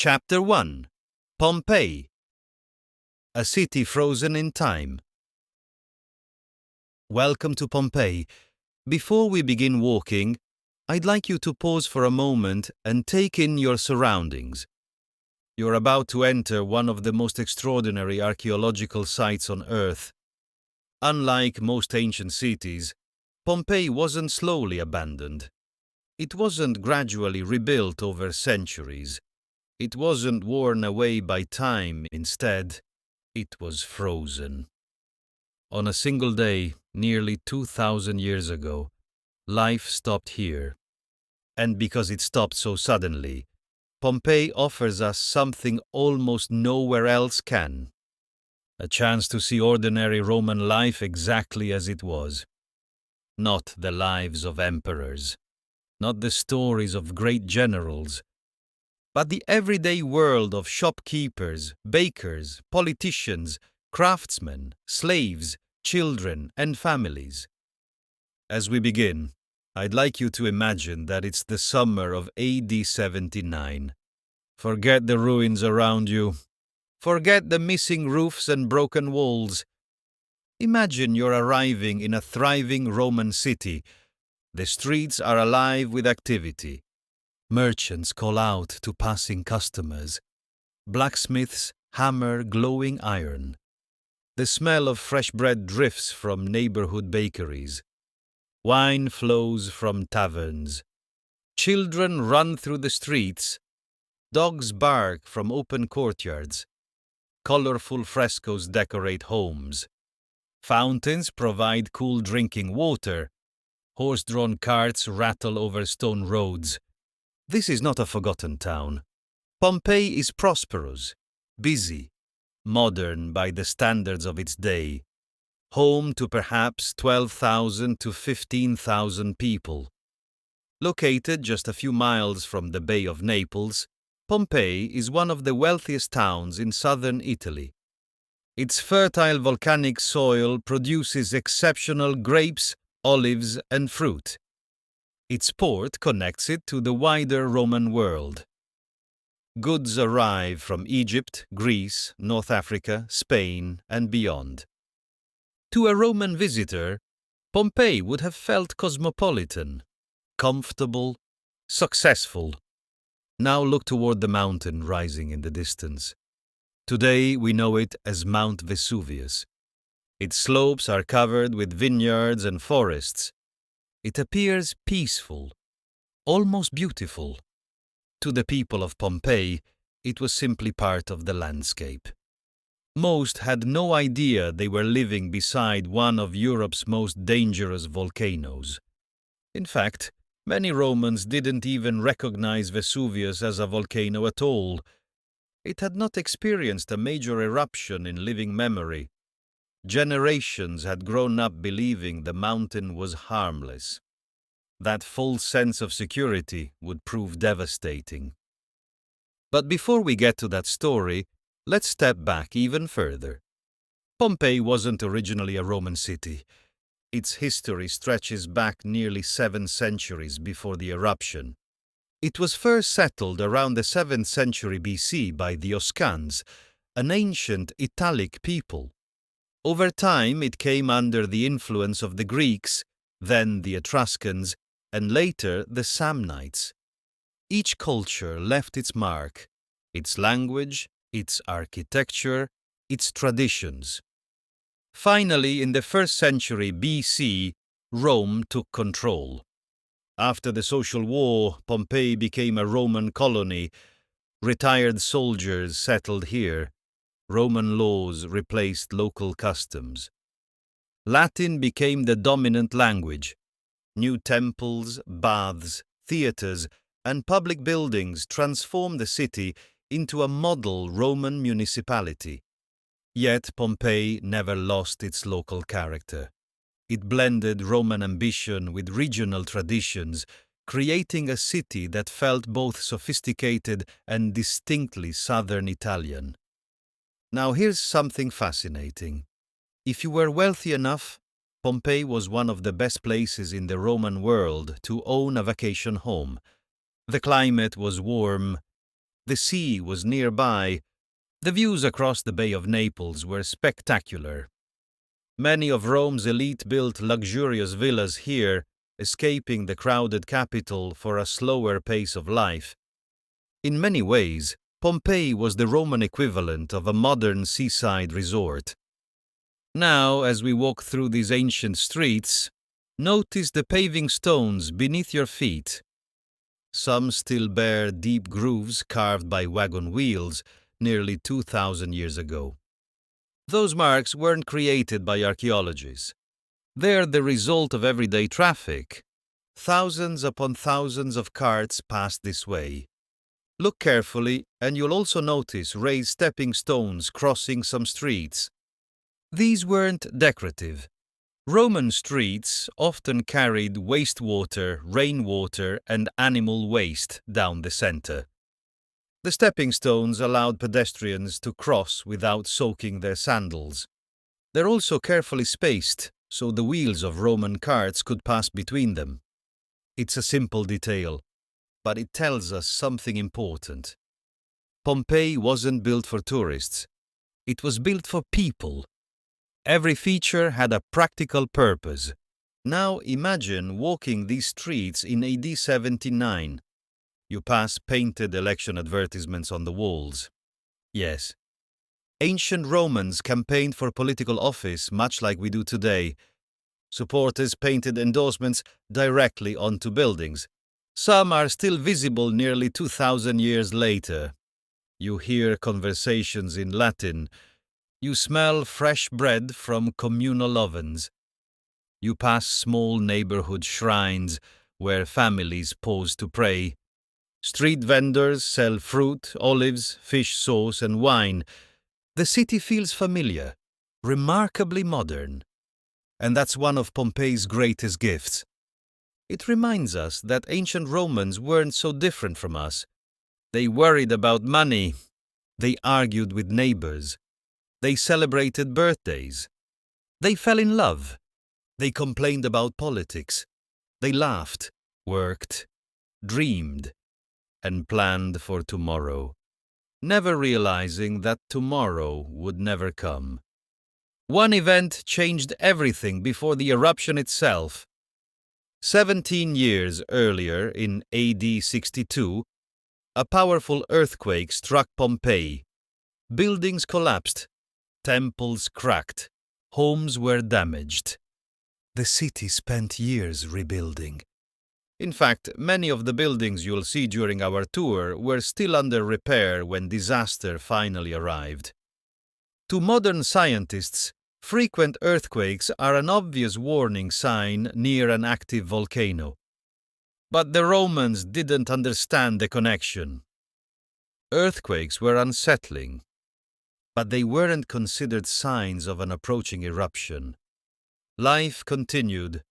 Chapter 1. Pompeii, a city frozen in time. Welcome to Pompeii. Before we begin walking, I'd like you to pause for a moment and take in your surroundings. You're about to enter one of the most extraordinary archaeological sites on Earth. Unlike most ancient cities, Pompeii wasn't slowly abandoned. It wasn't gradually rebuilt over centuries. It wasn't worn away by time. Instead, it was frozen. On a single day, nearly 2,000 years ago, life stopped here. And because it stopped so suddenly, Pompeii offers us something almost nowhere else can. A chance to see ordinary Roman life exactly as it was. Not the lives of emperors, not the stories of great generals, but the everyday world of shopkeepers, bakers, politicians, craftsmen, slaves, children, and families. As we begin, I'd like you to imagine that it's the summer of AD 79. Forget the ruins around you. Forget the missing roofs and broken walls. Imagine you're arriving in a thriving Roman city. The streets are alive with activity. Merchants call out to passing customers. Blacksmiths hammer glowing iron. The smell of fresh bread drifts from neighborhood bakeries. Wine flows from taverns. Children run through the streets. Dogs bark from open courtyards. Colorful frescoes decorate homes. Fountains provide cool drinking water. Horse-drawn carts rattle over stone roads. This is not a forgotten town. Pompeii is prosperous, busy, modern by the standards of its day, home to perhaps 12,000 to 15,000 people. Located just a few miles from the Bay of Naples, Pompeii is one of the wealthiest towns in southern Italy. Its fertile volcanic soil produces exceptional grapes, olives, and fruit. Its port connects it to the wider Roman world. Goods arrive from Egypt, Greece, North Africa, Spain, and beyond. To a Roman visitor, Pompeii would have felt cosmopolitan, comfortable, successful. Now look toward the mountain rising in the distance. Today we know it as Mount Vesuvius. Its slopes are covered with vineyards and forests. It appears peaceful, almost beautiful. To the people of Pompeii, it was simply part of the landscape. Most had no idea they were living beside one of Europe's most dangerous volcanoes. In fact, many Romans didn't even recognize Vesuvius as a volcano at all. It had not experienced a major eruption in living memory. Generations had grown up believing the mountain was harmless. That false sense of security would prove devastating. But before we get to that story, let's step back even further. Pompeii wasn't originally a Roman city. Its history stretches back nearly 7 centuries before the eruption. It was first settled around the 7th century BC by the Oscans, an ancient Italic people. Over time, it came under the influence of the Greeks, then the Etruscans, and later the Samnites. Each culture left its mark, its language, its architecture, its traditions. Finally, in the 1st century BC, Rome took control. After the Social War, Pompeii became a Roman colony. Retired soldiers settled here. Roman laws replaced local customs. Latin became the dominant language. New temples, baths, theaters, and public buildings transformed the city into a model Roman municipality. Yet Pompeii never lost its local character. It blended Roman ambition with regional traditions, creating a city that felt both sophisticated and distinctly southern Italian. Now here's something fascinating. If you were wealthy enough, Pompeii was one of the best places in the Roman world to own a vacation home. The climate was warm, The sea was nearby. The views across the Bay of Naples were spectacular. Many of Rome's elite built luxurious villas here, escaping the crowded capital for a slower pace of life. In many ways, Pompeii was the Roman equivalent of a modern seaside resort. Now, as we walk through these ancient streets, notice the paving stones beneath your feet. Some still bear deep grooves carved by wagon wheels nearly 2,000 years ago. Those marks weren't created by archaeologists. They're the result of everyday traffic. Thousands upon thousands of carts pass this way. Look carefully, and you'll also notice raised stepping stones crossing some streets. These weren't decorative. Roman streets often carried wastewater, rainwater, and animal waste down the center. The stepping stones allowed pedestrians to cross without soaking their sandals. They're also carefully spaced, so the wheels of Roman carts could pass between them. It's a simple detail, but it tells us something important. Pompeii wasn't built for tourists. It was built for people. Every feature had a practical purpose. Now imagine walking these streets in AD 79. You pass painted election advertisements on the walls. Yes, ancient Romans campaigned for political office much like we do today. Supporters painted endorsements directly onto buildings. Some are still visible nearly 2,000 years later. You hear conversations in Latin. You smell fresh bread from communal ovens. You pass small neighborhood shrines where families pause to pray. Street vendors sell fruit, olives, fish sauce, and wine. The city feels familiar, remarkably modern. And that's one of Pompeii's greatest gifts. It reminds us that ancient Romans weren't so different from us. They worried about money. They argued with neighbors. They celebrated birthdays. They fell in love. They complained about politics. They laughed, worked, dreamed, and planned for tomorrow, never realizing that tomorrow would never come. One event changed everything before the eruption itself. 17 years earlier, in AD 62, a powerful earthquake struck Pompeii. Buildings collapsed, temples cracked, homes were damaged. The city spent years rebuilding. In fact, many of the buildings you'll see during our tour were still under repair when disaster finally arrived. To modern scientists, frequent earthquakes are an obvious warning sign near an active volcano. But the Romans didn't understand the connection. Earthquakes were unsettling, but they weren't considered signs of an approaching eruption. Life continued.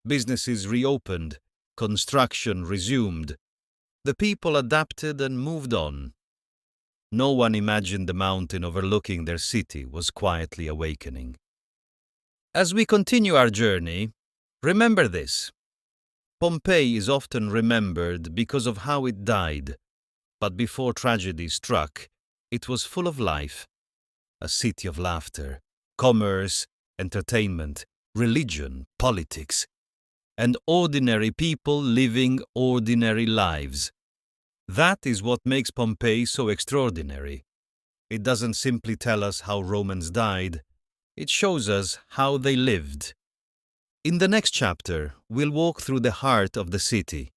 Businesses reopened. Construction resumed. The people adapted and moved on. No one imagined the mountain overlooking their city was quietly awakening. As we continue our journey, remember this. Pompeii is often remembered because of how it died, but before tragedy struck, it was full of life. A city of laughter, commerce, entertainment, religion, politics, and ordinary people living ordinary lives. That is what makes Pompeii so extraordinary. It doesn't simply tell us how Romans died, it shows us how they lived. In the next chapter, we'll walk through the heart of the city,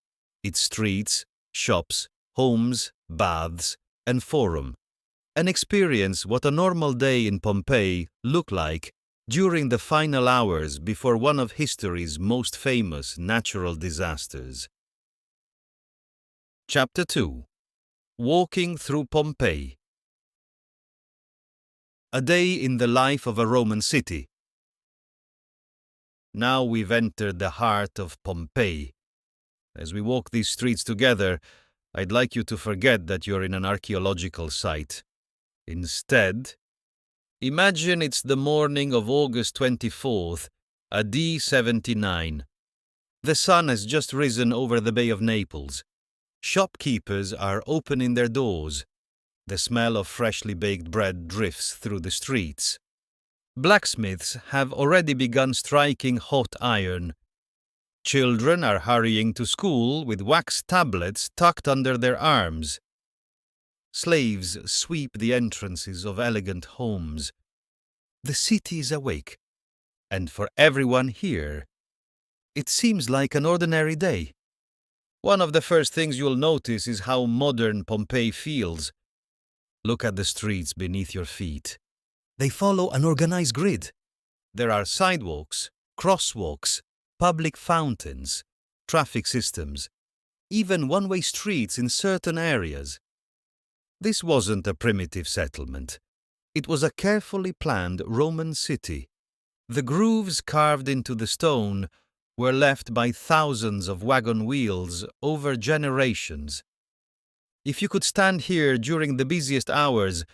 its streets, shops, homes, baths, and forum, and experience what a normal day in Pompeii looked like during the final hours before one of history's most famous natural disasters. Chapter 2. Walking through Pompeii. A day in the life of a Roman city. Now we've entered the heart of Pompeii. As we walk these streets together, I'd like you to forget that you're in an archaeological site. Instead, imagine it's the morning of August 24th, AD 79. The sun has just risen over the Bay of Naples. Shopkeepers are opening their doors. The smell of freshly baked bread drifts through the streets. Blacksmiths have already begun striking hot iron. Children are hurrying to school with wax tablets tucked under their arms. Slaves sweep the entrances of elegant homes. The city is awake, and for everyone here, it seems like an ordinary day. One of the first things you'll notice is how modern Pompeii feels. Look at the streets beneath your feet. They follow an organized grid. There are sidewalks, crosswalks, public fountains, traffic systems, even one-way streets in certain areas. This wasn't a primitive settlement. It was a carefully planned Roman city. The grooves carved into the stone were left by thousands of wagon wheels over generations. If you could stand here during the busiest hours,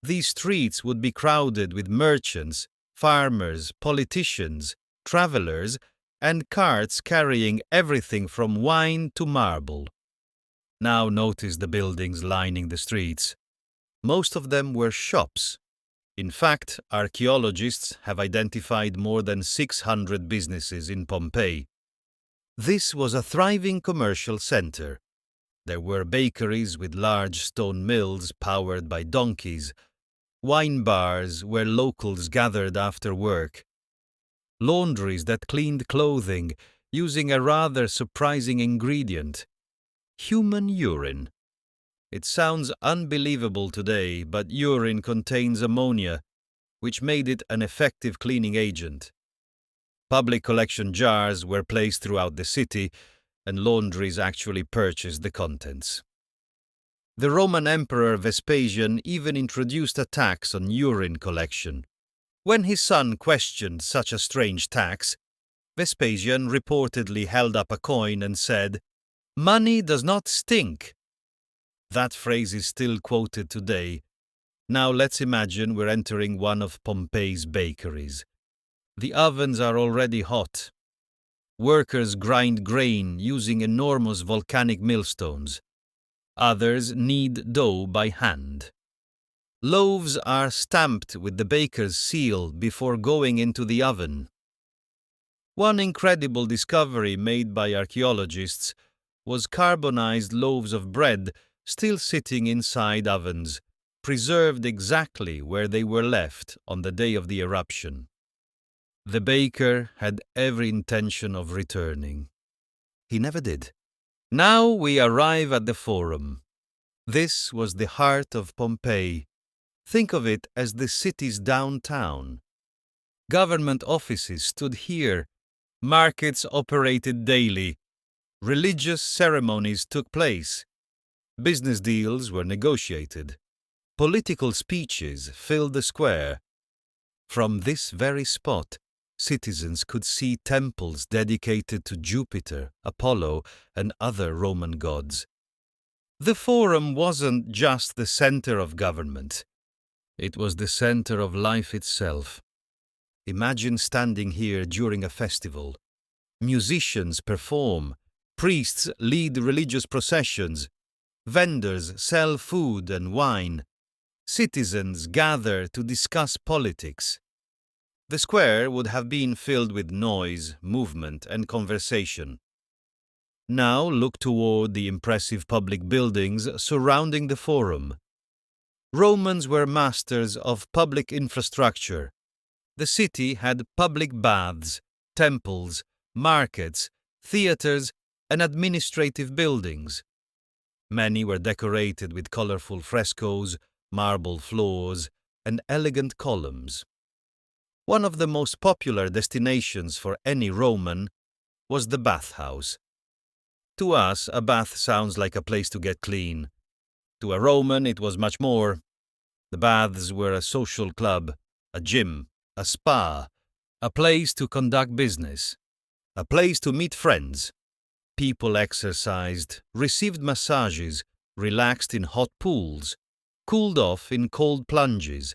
these streets would be crowded with merchants, farmers, politicians, travelers, and carts carrying everything from wine to marble. Now notice the buildings lining the streets. Most of them were shops. In fact, archaeologists have identified more than 600 businesses in Pompeii. This was a thriving commercial center. There were bakeries with large stone mills powered by donkeys, wine bars where locals gathered after work, laundries that cleaned clothing using a rather surprising ingredient: human urine. It sounds unbelievable today, but urine contains ammonia, which made it an effective cleaning agent. Public collection jars were placed throughout the city, and laundries actually purchased the contents. The Roman Emperor Vespasian even introduced a tax on urine collection. When his son questioned such a strange tax, Vespasian reportedly held up a coin and said, "Money does not stink." That phrase is still quoted today. Now let's imagine we're entering one of Pompeii's bakeries. The ovens are already hot. Workers grind grain using enormous volcanic millstones. Others knead dough by hand. Loaves are stamped with the baker's seal before going into the oven. One incredible discovery made by archaeologists was carbonized loaves of bread still sitting inside ovens, preserved exactly where they were left on the day of the eruption. The baker had every intention of returning. He never did. Now we arrive at the Forum. This was the heart of Pompeii. Think of it as the city's downtown. Government offices stood here. Markets operated daily. Religious ceremonies took place. Business deals were negotiated. Political speeches filled the square. From this very spot, citizens could see temples dedicated to Jupiter, Apollo, and other Roman gods. The Forum wasn't just the center of government. It was the center of life itself. Imagine standing here during a festival. Musicians perform, priests lead religious processions, vendors sell food and wine, citizens gather to discuss politics. The square would have been filled with noise, movement, and conversation. Now look toward the impressive public buildings surrounding the Forum. Romans were masters of public infrastructure. The city had public baths, temples, markets, theaters, and administrative buildings. Many were decorated with colorful frescoes, marble floors, and elegant columns. One of the most popular destinations for any Roman was the bathhouse. To us, a bath sounds like a place to get clean. To a Roman, it was much more. The baths were a social club, a gym, a spa, a place to conduct business, a place to meet friends. People exercised, received massages, relaxed in hot pools, cooled off in cold plunges,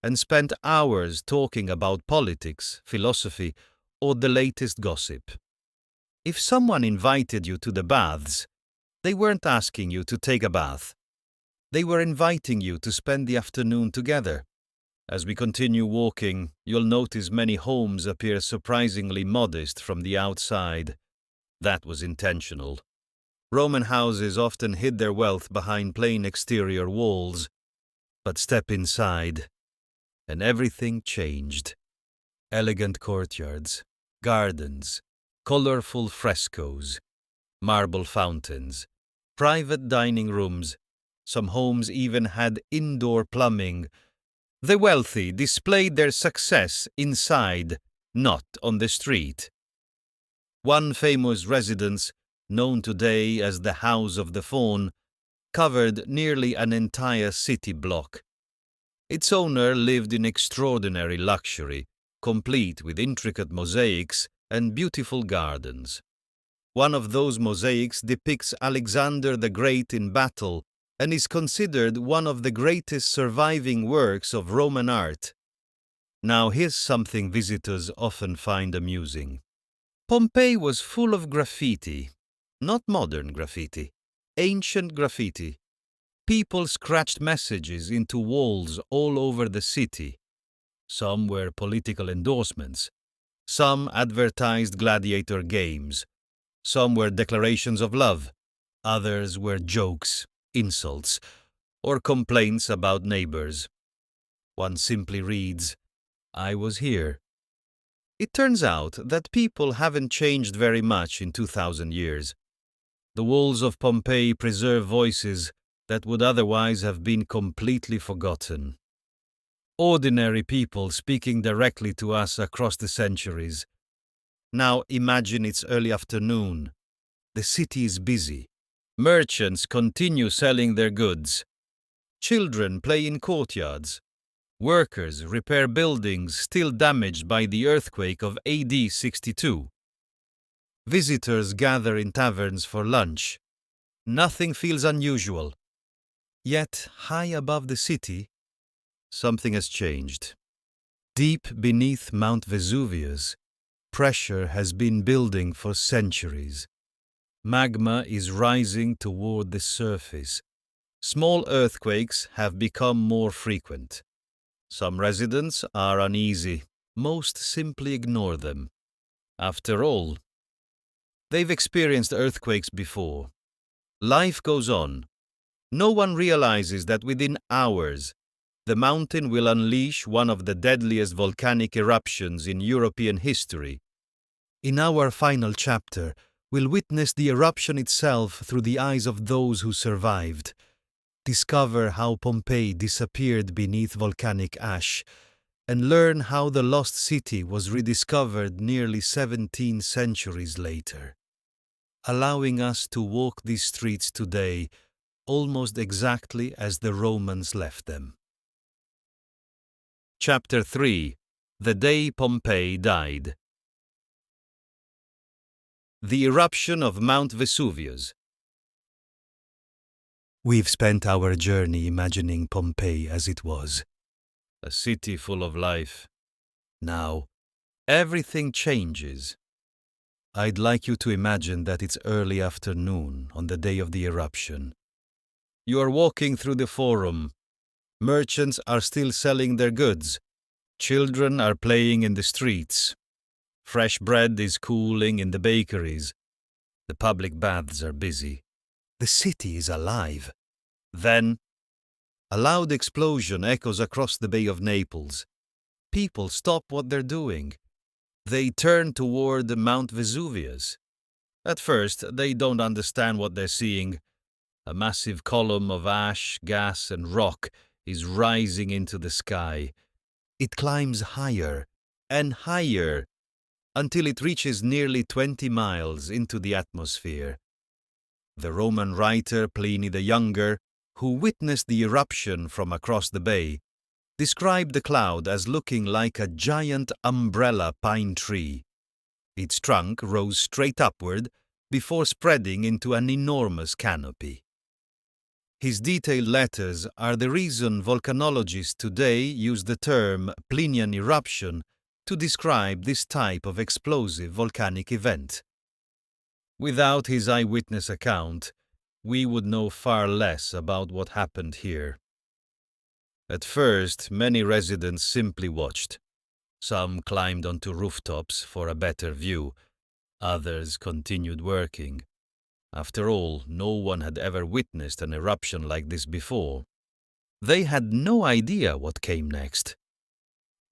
and spent hours talking about politics, philosophy, or the latest gossip. If someone invited you to the baths, They weren't asking you to take a bath. They were inviting you to spend the afternoon together. As we continue walking, you'll notice many homes appear surprisingly modest from the outside. That was intentional. Roman houses often hid their wealth behind plain exterior walls. But step inside, and everything changed. Elegant courtyards, gardens, colorful frescoes, marble fountains, private dining rooms. Some homes even had indoor plumbing. The wealthy displayed their success inside, not on the street. One famous residence, known today as the House of the Faun, covered nearly an entire city block. Its owner lived in extraordinary luxury, complete with intricate mosaics and beautiful gardens. One of those mosaics depicts Alexander the Great in battle and is considered one of the greatest surviving works of Roman art. Now here's something visitors often find amusing. Pompeii was full of graffiti, not modern graffiti, ancient graffiti. People scratched messages into walls all over the city. Some were political endorsements. Some advertised gladiator games. Some were declarations of love. Others were jokes, insults, or complaints about neighbors. One simply reads, "I was here." It turns out that people haven't changed very much in 2,000 years. The walls of Pompeii preserve voices that would otherwise have been completely forgotten. Ordinary people speaking directly to us across the centuries. Now imagine it's early afternoon. The city is busy. Merchants continue selling their goods. Children play in courtyards. Workers repair buildings still damaged by the earthquake of AD 62. Visitors gather in taverns for lunch. Nothing feels unusual. Yet, high above the city, something has changed. Deep beneath Mount Vesuvius, pressure has been building for centuries. Magma is rising toward the surface. Small earthquakes have become more frequent. Some residents are uneasy. Most simply ignore them. After all, they've experienced earthquakes before. Life goes on. No one realizes that within hours, the mountain will unleash one of the deadliest volcanic eruptions in European history. In our final chapter, we'll witness the eruption itself through the eyes of those who survived. Discover how Pompeii disappeared beneath volcanic ash, and learn how the lost city was rediscovered nearly 17 centuries later, allowing us to walk these streets today almost exactly as the Romans left them. Chapter 3: The Day Pompeii Died. The eruption of Mount Vesuvius. We've spent our journey imagining Pompeii as it was, a city full of life. Now, everything changes. I'd like you to imagine that it's early afternoon on the day of the eruption. You are walking through the forum. Merchants are still selling their goods. Children are playing in the streets. Fresh bread is cooling in the bakeries. The public baths are busy. The city is alive. Then, a loud explosion echoes across the Bay of Naples. People stop what they're doing. They turn toward Mount Vesuvius. At first, they don't understand what they're seeing. A massive column of ash, gas, and rock is rising into the sky. It climbs higher and higher until it reaches nearly 20 miles into the atmosphere. The Roman writer Pliny the Younger, who witnessed the eruption from across the bay, described the cloud as looking like a giant umbrella pine tree. Its trunk rose straight upward before spreading into an enormous canopy. His detailed letters are the reason volcanologists today use the term Plinian eruption to describe this type of explosive volcanic event. Without his eyewitness account, we would know far less about what happened here. At first, many residents simply watched. Some climbed onto rooftops for a better view. Others continued working. After all, no one had ever witnessed an eruption like this before. They had no idea what came next.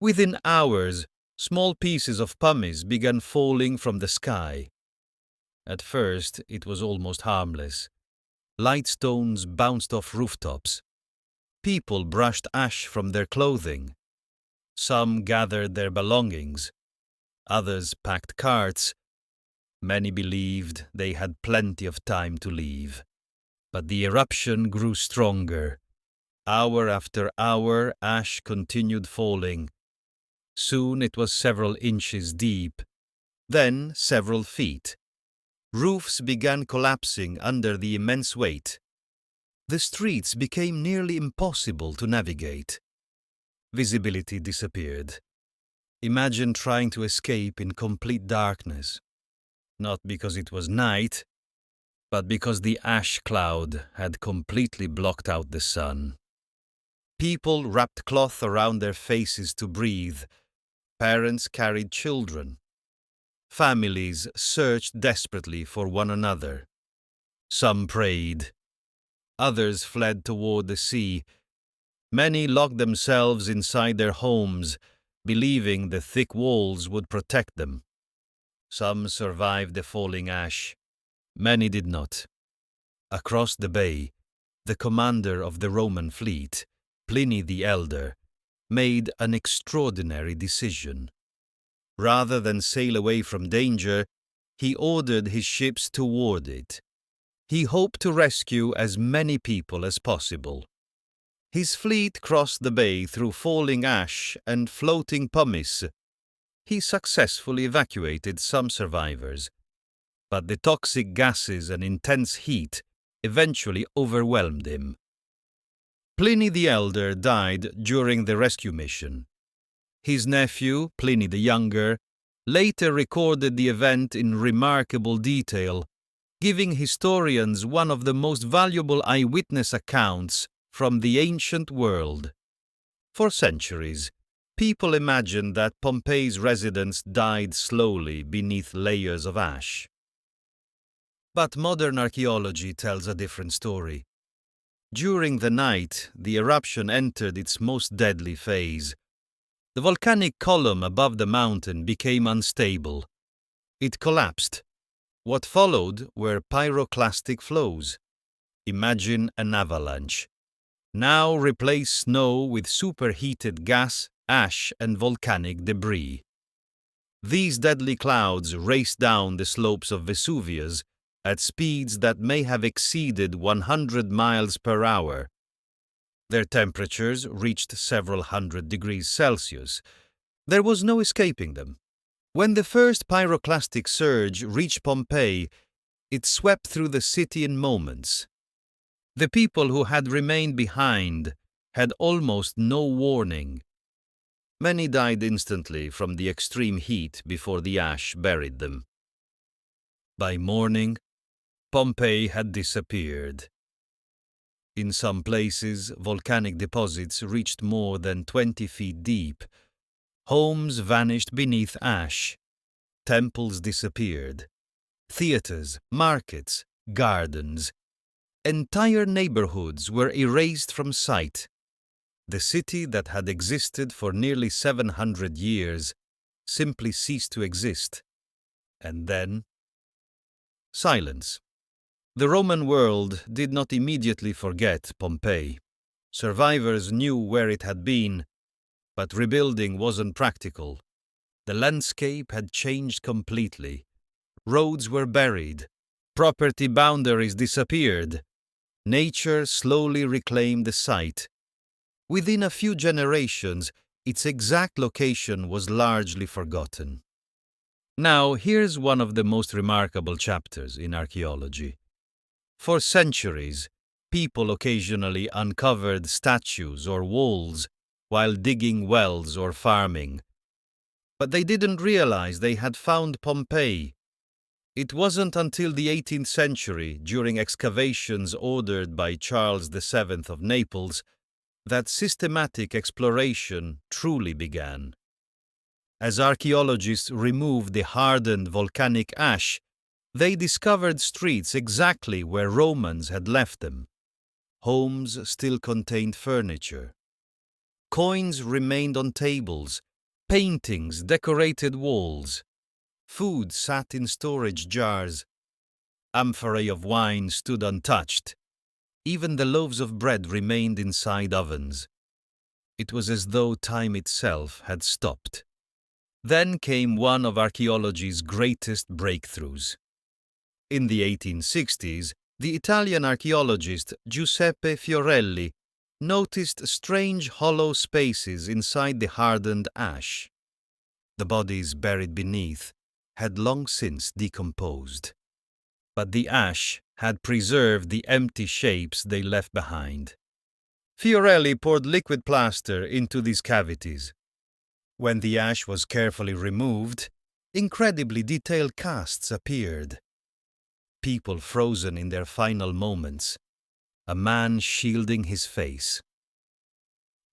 Within hours, small pieces of pumice began falling from the sky. At first, it was almost harmless. Light stones bounced off rooftops. People brushed ash from their clothing. Some gathered their belongings. Others packed carts. Many believed they had plenty of time to leave. But the eruption grew stronger. Hour after hour, ash continued falling. Soon it was several inches deep, then several feet. Roofs began collapsing under the immense weight. The streets became nearly impossible to navigate. Visibility disappeared. Imagine trying to escape in complete darkness. Not because it was night, but because the ash cloud had completely blocked out the sun. People wrapped cloth around their faces to breathe. Parents carried children. Families searched desperately for one another. Some prayed. Others fled toward the sea. Many locked themselves inside their homes, believing the thick walls would protect them. Some survived the falling ash. Many did not. Across the bay, the commander of the Roman fleet, Pliny the Elder, made an extraordinary decision. Rather than sail away from danger, he ordered his ships toward it. He hoped to rescue as many people as possible. His fleet crossed the bay through falling ash and floating pumice. He successfully evacuated some survivors, but the toxic gases and intense heat eventually overwhelmed him. Pliny the Elder died during the rescue mission. His nephew, Pliny the Younger, later recorded the event in remarkable detail, giving historians one of the most valuable eyewitness accounts from the ancient world. For centuries, people imagined that Pompeii's residents died slowly beneath layers of ash. But modern archaeology tells a different story. During the night, the eruption entered its most deadly phase. The volcanic column above the mountain became unstable. It collapsed. What followed were pyroclastic flows. Imagine an avalanche. Now replace snow with superheated gas, ash, and volcanic debris. These deadly clouds raced down the slopes of Vesuvius at speeds that may have exceeded 100 miles per hour. Their temperatures reached several hundred degrees Celsius. There was no escaping them. When the first pyroclastic surge reached Pompeii, it swept through the city in moments. The people who had remained behind had almost no warning. Many died instantly from the extreme heat before the ash buried them. By morning, Pompeii had disappeared. In some places, volcanic deposits reached more than 20 feet deep. Homes vanished beneath ash. Temples disappeared. Theaters, markets, gardens. Entire neighborhoods were erased from sight. The city that had existed for nearly 700 years simply ceased to exist. And then, silence. The Roman world did not immediately forget Pompeii. Survivors knew where it had been, but rebuilding wasn't practical. The landscape had changed completely. Roads were buried. Property boundaries disappeared. Nature slowly reclaimed the site. Within a few generations, its exact location was largely forgotten. Now, here's one of the most remarkable chapters in archaeology. For centuries, people occasionally uncovered statues or walls while digging wells or farming. But they didn't realize they had found Pompeii. It wasn't until the 18th century, during excavations ordered by Charles VII of Naples, that systematic exploration truly began. As archaeologists removed the hardened volcanic ash, they discovered streets exactly where Romans had left them. Homes still contained furniture. Coins remained on tables, paintings decorated walls. Food sat in storage jars. Amphorae of wine stood untouched. Even the loaves of bread remained inside ovens. It was as though time itself had stopped. Then came one of archaeology's greatest breakthroughs. In the 1860s, the Italian archaeologist Giuseppe Fiorelli noticed strange hollow spaces inside the hardened ash. The bodies buried beneath had long since decomposed, but the ash had preserved the empty shapes they left behind. Fiorelli poured liquid plaster into these cavities. When the ash was carefully removed, incredibly detailed casts appeared. People frozen in their final moments, a man shielding his face.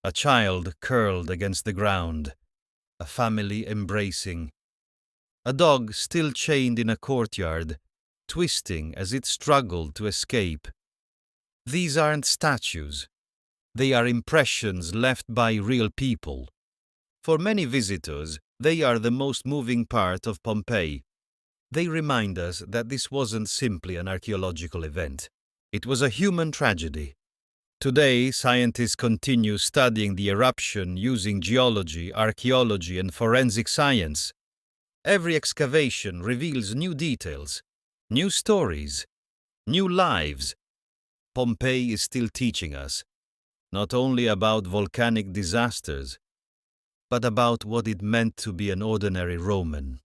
A child curled against the ground, a family embracing. A dog still chained in a courtyard, twisting as it struggled to escape. These aren't statues. They are impressions left by real people. For many visitors, they are the most moving part of Pompeii. They remind us that this wasn't simply an archaeological event. It was a human tragedy. Today, scientists continue studying the eruption using geology, archaeology, and forensic science. Every excavation reveals new details, new stories, new lives. Pompeii is still teaching us, not only about volcanic disasters, but about what it meant to be an ordinary Roman.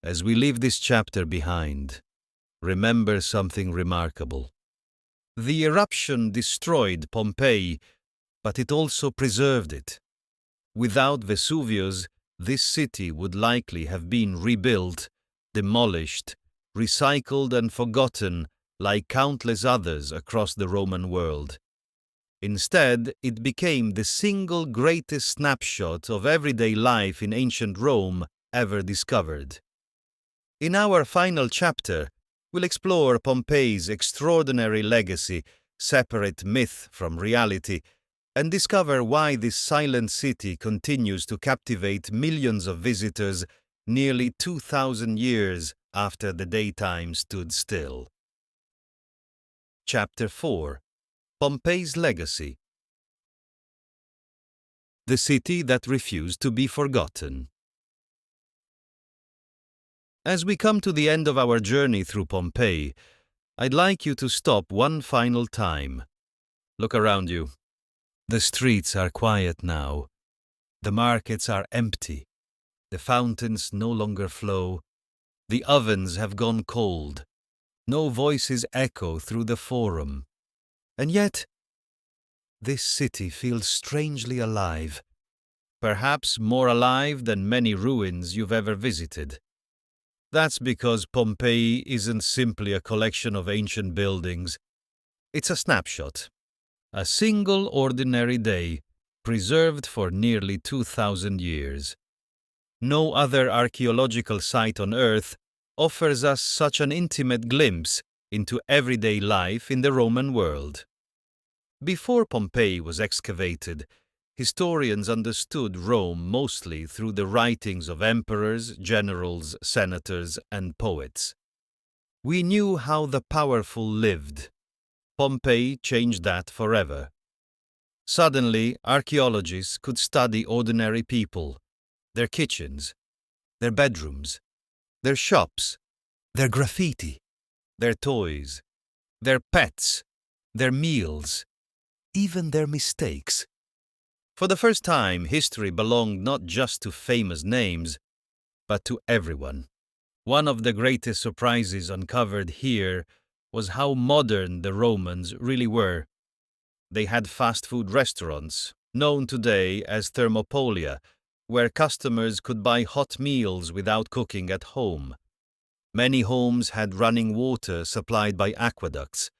As we leave this chapter behind, remember something remarkable. The eruption destroyed Pompeii, but it also preserved it. Without Vesuvius, this city would likely have been rebuilt, demolished, recycled and forgotten like countless others across the Roman world. Instead, it became the single greatest snapshot of everyday life in ancient Rome ever discovered. In our final chapter, we'll explore Pompeii's extraordinary legacy, separate myth from reality, and discover why this silent city continues to captivate millions of visitors nearly 2,000 years after the daytime stood still. Chapter 4: Pompeii's Legacy. The city that refused to be forgotten. As we come to the end of our journey through Pompeii, I'd like you to stop one final time. Look around you. The streets are quiet now. The markets are empty. The fountains no longer flow. The ovens have gone cold. No voices echo through the forum. And yet, this city feels strangely alive. Perhaps more alive than many ruins you've ever visited. That's because Pompeii isn't simply a collection of ancient buildings. It's a snapshot. A single ordinary day, preserved for nearly 2,000 years. No other archaeological site on Earth offers us such an intimate glimpse into everyday life in the Roman world. Before Pompeii was excavated, historians understood Rome mostly through the writings of emperors, generals, senators, and poets. We knew how the powerful lived. Pompeii changed that forever. Suddenly, archaeologists could study ordinary people, their kitchens, their bedrooms, their shops, their graffiti, their toys, their pets, their meals, even their mistakes. For the first time, history belonged not just to famous names, but to everyone. One of the greatest surprises uncovered here was how modern the Romans really were. They had fast food restaurants, known today as thermopolia, where customers could buy hot meals without cooking at home. Many homes had running water supplied by aqueducts.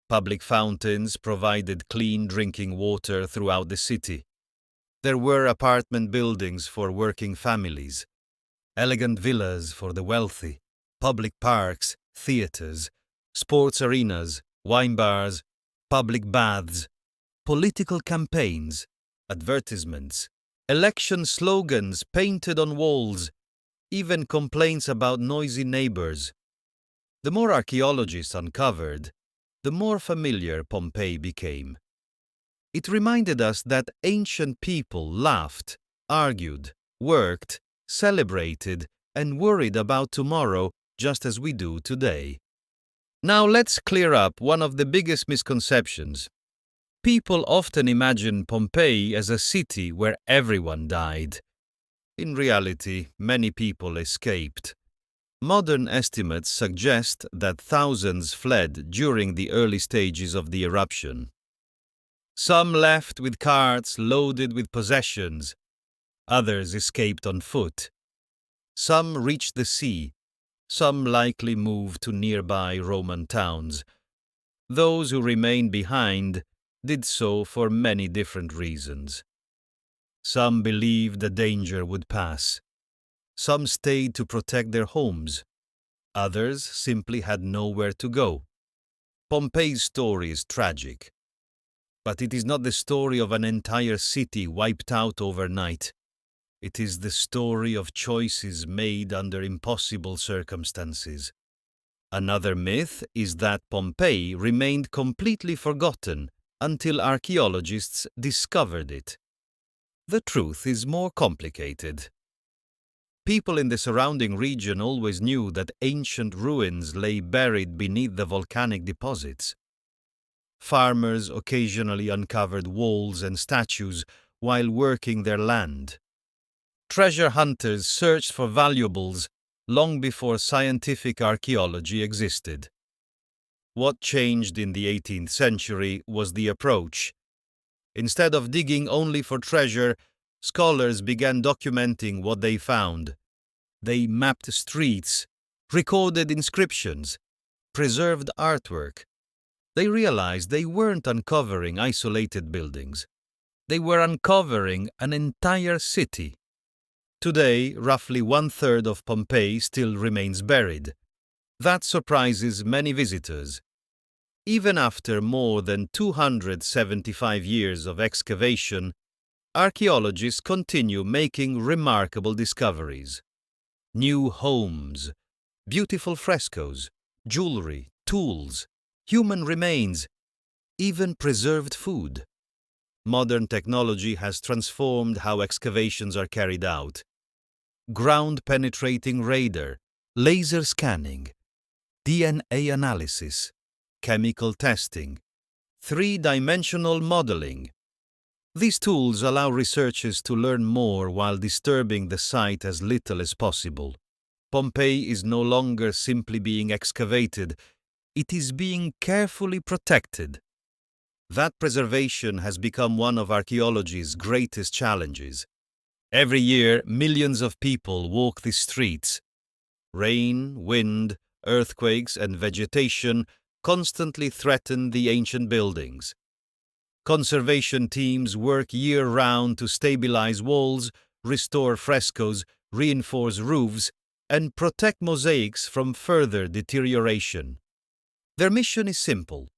Public fountains provided clean drinking water throughout the city. There were apartment buildings for working families, elegant villas for the wealthy, public parks, theaters, sports arenas, wine bars, public baths, political campaigns, advertisements, election slogans painted on walls, even complaints about noisy neighbors. The more archaeologists uncovered, the more familiar Pompeii became. It reminded us that ancient people laughed, argued, worked, celebrated, and worried about tomorrow just as we do today. Now let's clear up one of the biggest misconceptions. People often imagine Pompeii as a city where everyone died. In reality, many people escaped. Modern estimates suggest that thousands fled during the early stages of the eruption. Some left with carts loaded with possessions. Others escaped on foot. Some reached the sea. Some likely moved to nearby Roman towns. Those who remained behind did so for many different reasons. Some believed the danger would pass. Some stayed to protect their homes. Others simply had nowhere to go. Pompeii's story is tragic. But it is not the story of an entire city wiped out overnight. It is the story of choices made under impossible circumstances. Another myth is that Pompeii remained completely forgotten until archaeologists discovered it. The truth is more complicated. People in the surrounding region always knew that ancient ruins lay buried beneath the volcanic deposits. Farmers occasionally uncovered walls and statues while working their land. Treasure hunters searched for valuables long before scientific archaeology existed. What changed in the 18th century was the approach. Instead of digging only for treasure, scholars began documenting what they found. They mapped streets, recorded inscriptions, preserved artwork. They realized they weren't uncovering isolated buildings. They were uncovering an entire city. Today, roughly 1/3 of Pompeii still remains buried. That surprises many visitors. Even after more than 275 years of excavation, archaeologists continue making remarkable discoveries. New homes, beautiful frescoes, jewelry, tools, human remains, even preserved food. Modern technology has transformed how excavations are carried out. Ground-penetrating radar, laser scanning, DNA analysis, chemical testing, three-dimensional modeling. These tools allow researchers to learn more while disturbing the site as little as possible. Pompeii is no longer simply being excavated, it is being carefully protected. That preservation has become one of archaeology's greatest challenges. Every year, millions of people walk the streets. Rain, wind, earthquakes, and vegetation constantly threaten the ancient buildings. Conservation teams work year-round to stabilize walls, restore frescoes, reinforce roofs, and protect mosaics from further deterioration. Their mission is simple: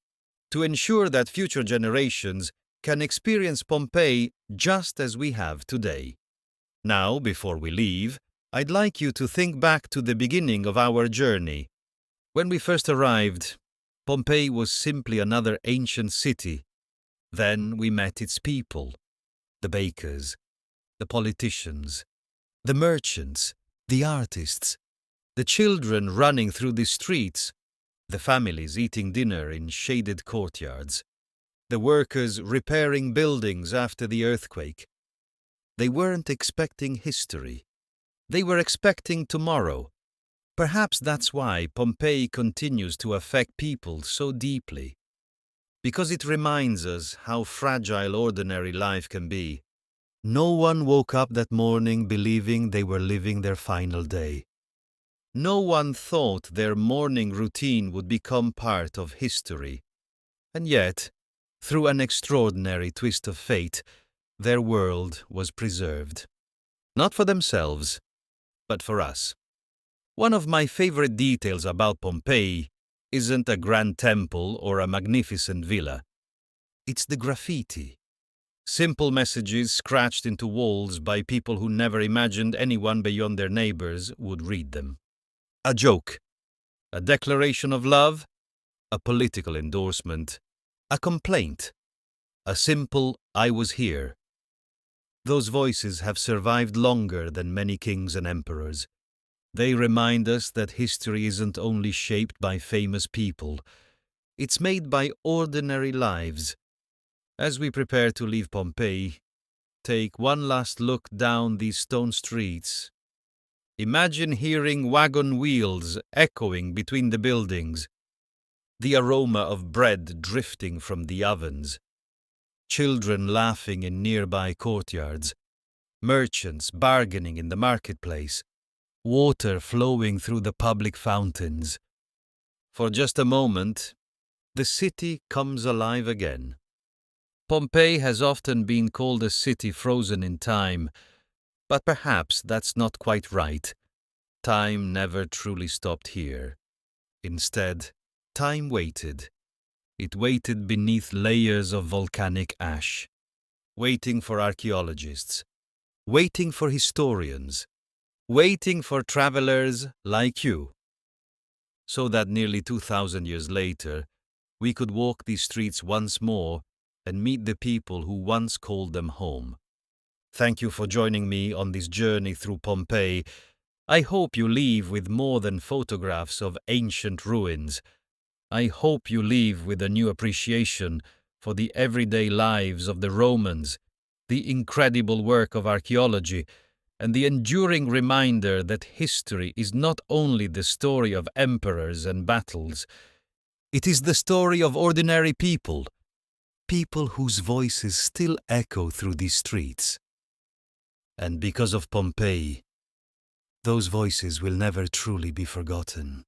to ensure that future generations can experience Pompeii just as we have today. Now, before we leave, I'd like you to think back to the beginning of our journey. When we first arrived, Pompeii was simply another ancient city. Then we met its people, the bakers, the politicians, the merchants, the artists, the children running through the streets, the families eating dinner in shaded courtyards, the workers repairing buildings after the earthquake. They weren't expecting history. They were expecting tomorrow. Perhaps that's why Pompeii continues to affect people so deeply. Because it reminds us how fragile ordinary life can be. No one woke up that morning believing they were living their final day. No one thought their morning routine would become part of history. And yet, through an extraordinary twist of fate, their world was preserved. Not for themselves, but for us. One of my favorite details about Pompeii isn't a grand temple or a magnificent villa. It's the graffiti. Simple messages scratched into walls by people who never imagined anyone beyond their neighbors would read them. A joke, a declaration of love, a political endorsement, a complaint, a simple "I was here." Those voices have survived longer than many kings and emperors. They remind us that history isn't only shaped by famous people, it's made by ordinary lives. As we prepare to leave Pompeii, take one last look down these stone streets. Imagine hearing wagon wheels echoing between the buildings, the aroma of bread drifting from the ovens, children laughing in nearby courtyards, merchants bargaining in the marketplace, water flowing through the public fountains. For just a moment, the city comes alive again. Pompeii has often been called a city frozen in time, but perhaps that's not quite right. Time never truly stopped here. Instead, time waited. It waited beneath layers of volcanic ash, waiting for archaeologists, waiting for historians, waiting for travelers like you, so that nearly 2,000 years later, we could walk these streets once more and meet the people who once called them home. Thank you for joining me on this journey through Pompeii. I hope you leave with more than photographs of ancient ruins. I hope you leave with a new appreciation for the everyday lives of the Romans, the incredible work of archaeology, and the enduring reminder that history is not only the story of emperors and battles, it is the story of ordinary people, people whose voices still echo through these streets. And because of Pompeii, those voices will never truly be forgotten.